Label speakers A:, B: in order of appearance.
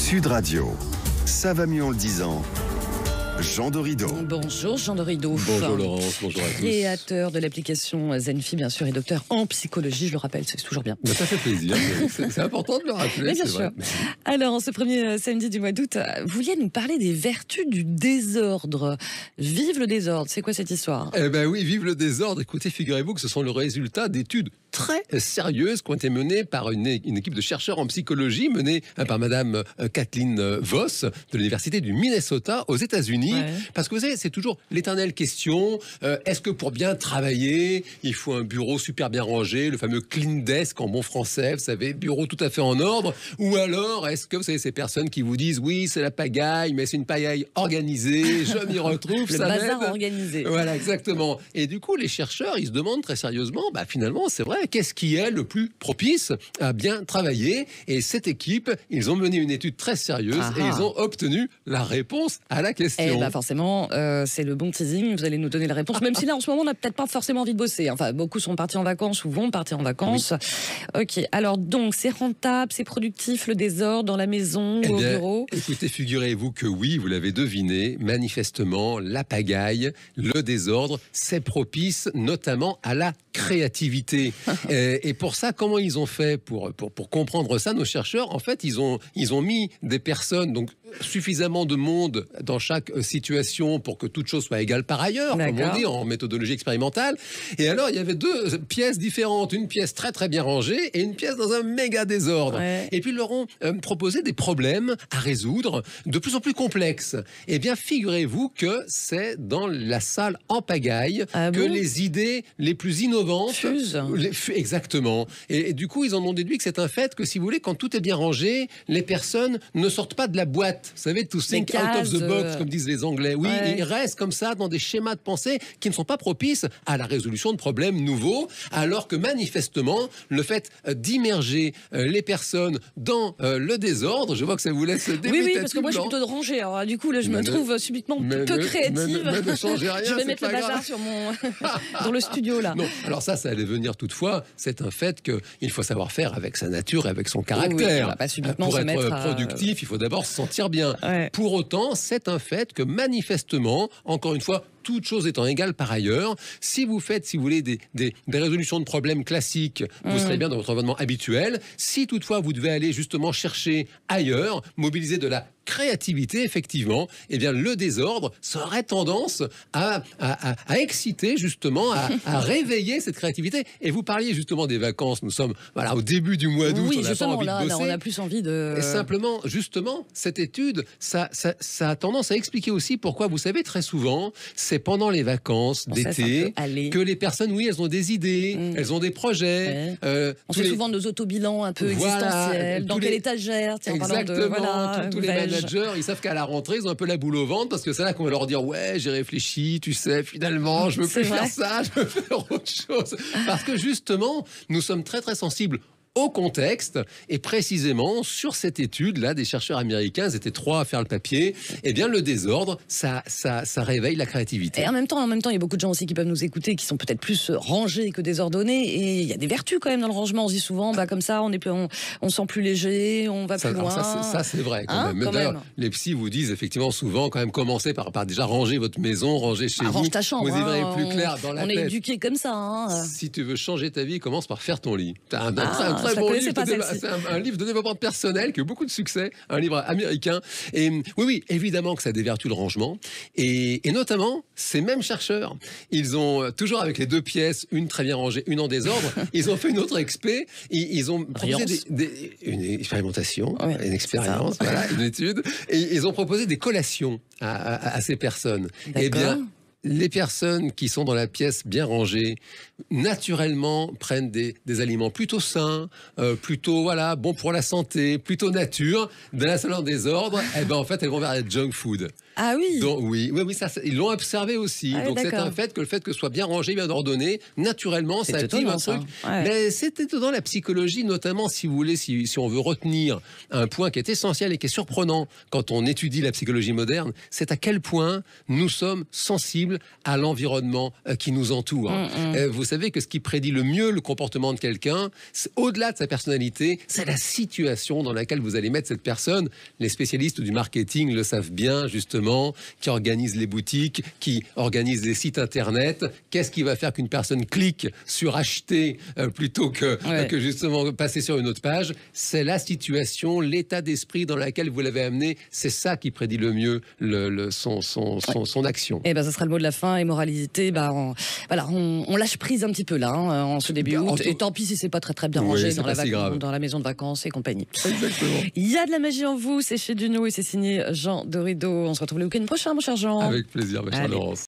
A: Sud Radio, ça va mieux en le disant. Jean Dorido.
B: Bonjour Jean Dorido.
C: Bonjour Laurence, bonjour à tous.
B: Créateur de l'application Zenfi, bien sûr, et docteur en psychologie, je le rappelle, c'est toujours bien.
C: Ça fait plaisir, c'est important de le rappeler.
B: Mais bien sûr.
C: Vrai.
B: Alors, en ce premier samedi du mois d'août, vous vouliez nous parler des vertus du désordre. Vive le désordre, c'est quoi cette histoire?
C: Eh ben oui, vive le désordre. Écoutez, figurez-vous que ce sont le résultat d'études très sérieuses qui ont été menées par une équipe de chercheurs en psychologie, menée par Madame Kathleen Voss de l'Université du Minnesota aux États-Unis. Ouais. Parce que vous savez, c'est toujours l'éternelle question, est-ce que pour bien travailler, il faut un bureau super bien rangé, le fameux clean desk en bon français, vous savez, bureau tout à fait en ordre, ou alors est-ce que vous savez ces personnes qui vous disent oui, c'est la pagaille, mais c'est une pagaille organisée, je m'y retrouve,
B: le
C: ça
B: bazar
C: m'aide.
B: organisé.
C: Voilà, exactement. Et du coup, les chercheurs, ils se demandent très sérieusement, finalement, c'est vrai, qu'est-ce qui est le plus propice à bien travailler? Et cette équipe, ils ont mené une étude très sérieuse et ils ont obtenu la réponse à la question.
B: Forcément, c'est le bon teasing, vous allez nous donner la réponse, même si là, en ce moment, on n'a peut-être pas forcément envie de bosser. Enfin, beaucoup sont partis en vacances ou vont partir en vacances. Oui. Ok, alors donc, c'est rentable, c'est productif, le désordre dans la maison ou au bureau?
C: Écoutez, figurez-vous que oui, vous l'avez deviné, manifestement, la pagaille, le désordre, c'est propice notamment à la créativité. Et pour ça, comment ils ont fait pour comprendre ça, nos chercheurs? En fait, ils ont mis des personnes, donc suffisamment de monde dans chaque situation pour que toute chose soit égale par ailleurs, comme on dit en méthodologie expérimentale. Et alors, il y avait deux pièces différentes, une pièce très très bien rangée et une pièce dans un méga désordre. Ouais. Et puis, ils leur ont proposé des problèmes à résoudre de plus en plus complexes. Eh bien, figurez-vous que c'est dans la salle en pagaille que les idées les plus innovantes
B: fusent.
C: Exactement. Et du coup, ils en ont déduit que c'est un fait que, si vous voulez, quand tout est bien rangé, les personnes ne sortent pas de la boîte. Vous savez, to think out of the box, comme disent les Anglais. Oui, ils restent comme ça dans des schémas de pensée qui ne sont pas propices à la résolution de problèmes nouveaux, alors que manifestement, le fait d'immerger les personnes dans le désordre, je vois que ça vous laisse débuter.
B: Oui, parce que moi, je suis plutôt de ranger. Alors, du coup, là, je me trouve subitement peu créative.
C: Ne changez rien,
B: je vais mettre le bazar sur dans le studio, là.
C: Non, alors ça allait venir toutefois. C'est un fait qu'il faut savoir faire avec sa nature et avec son caractère. Pour être productif, il faut d'abord se sentir bien. Ouais. Pour autant, c'est un fait que manifestement, encore une fois, toute chose étant égale par ailleurs, si vous faites, si vous voulez, des résolutions de problèmes classiques, vous serez bien dans votre environnement habituel. Si toutefois vous devez aller justement chercher ailleurs, mobiliser de la créativité, effectivement, eh bien le désordre, ça aurait tendance à exciter justement, à réveiller cette créativité. Et vous parliez justement des vacances, nous sommes au début du mois d'août,
B: oui,
C: on n'a pas envie de bosser.
B: Là, on a plus envie de...
C: Et simplement, justement, cette étude, ça a tendance à expliquer aussi pourquoi, vous savez, très souvent, c'est pendant les vacances d'été que les personnes, oui, elles ont des idées, elles ont des projets.
B: Ouais. On fait souvent nos autobilans un peu existentiels, dans quelle étagère, tiens,
C: exactement, tous les managers, ils savent qu'à la rentrée, ils ont un peu la boule au ventre, parce que c'est là qu'on va leur dire, ouais, j'ai réfléchi, tu sais, finalement, je veux plus faire ça, je veux faire autre chose. Parce que justement, nous sommes très très sensibles au contexte, et précisément sur cette étude-là des chercheurs américains, ils étaient 3 à faire le papier, eh bien le désordre, ça réveille la créativité.
B: Et en même temps, il y a beaucoup de gens aussi qui peuvent nous écouter, qui sont peut-être plus rangés que désordonnés, et il y a des vertus quand même dans le rangement. On se dit souvent, comme ça, on se sent plus léger, on va plus loin.
C: Ça c'est vrai quand même. D'ailleurs, les psys vous disent effectivement souvent, quand même, commencez par déjà ranger votre maison, ranger chez vous.
B: Range ta chambre.
C: Vous y verrez plus clair dans la tête.
B: On est éduqués comme ça.
C: Si tu veux changer ta vie, commence par faire ton lit. T'as un
B: bon livre,
C: c'est un livre de développement personnel qui a eu beaucoup de succès, un livre américain. Et oui, évidemment que ça a des vertus de rangement. Et notamment, ces mêmes chercheurs, ils ont, toujours avec les 2 pièces, une très bien rangée, une en désordre, ils ont fait une autre expé, ils ont proposé une expérimentation, une expérience, une étude, et ils ont proposé des collations à ces personnes. Eh bien, les personnes qui sont dans la pièce bien rangée, naturellement, prennent des aliments plutôt sains, plutôt bons pour la santé, plutôt nature. Dans la salle en désordre, en fait, elles vont vers les junk food.
B: Ah oui.
C: Donc, oui, ça, ils l'ont observé aussi.
B: Ah,
C: donc c'est
B: d'accord.
C: un fait que le fait que ce soit bien rangé, bien ordonné, naturellement, ça active
B: étonnant,
C: un
B: ça.
C: truc.
B: Ouais.
C: Mais c'est étonnant la psychologie, notamment si vous voulez, si on veut retenir un point qui est essentiel et qui est surprenant quand on étudie la psychologie moderne, c'est à quel point nous sommes sensibles à l'environnement qui nous entoure. Vous savez que ce qui prédit le mieux le comportement de quelqu'un, au-delà de sa personnalité, c'est la situation dans laquelle vous allez mettre cette personne. Les spécialistes du marketing le savent bien, justement, qui organisent les boutiques, qui organisent les sites internet. Qu'est-ce qui va faire qu'une personne clique sur acheter plutôt que justement passer sur une autre page? C'est la situation, l'état d'esprit dans lequel vous l'avez amené. C'est ça qui prédit le mieux son action.
B: Et ben, ça sera le mot de la fin. Et moralité, on lâche prise un petit peu là, en ce début août. Et tant pis si c'est pas très bien rangé dans la maison de vacances et compagnie.
C: Exactement.
B: Il y a de la magie en vous, c'est chez Duno et c'est signé Jean Dorido. On se retrouve le week-end prochain, mon cher Jean.
C: Avec plaisir, ma chère Laurence.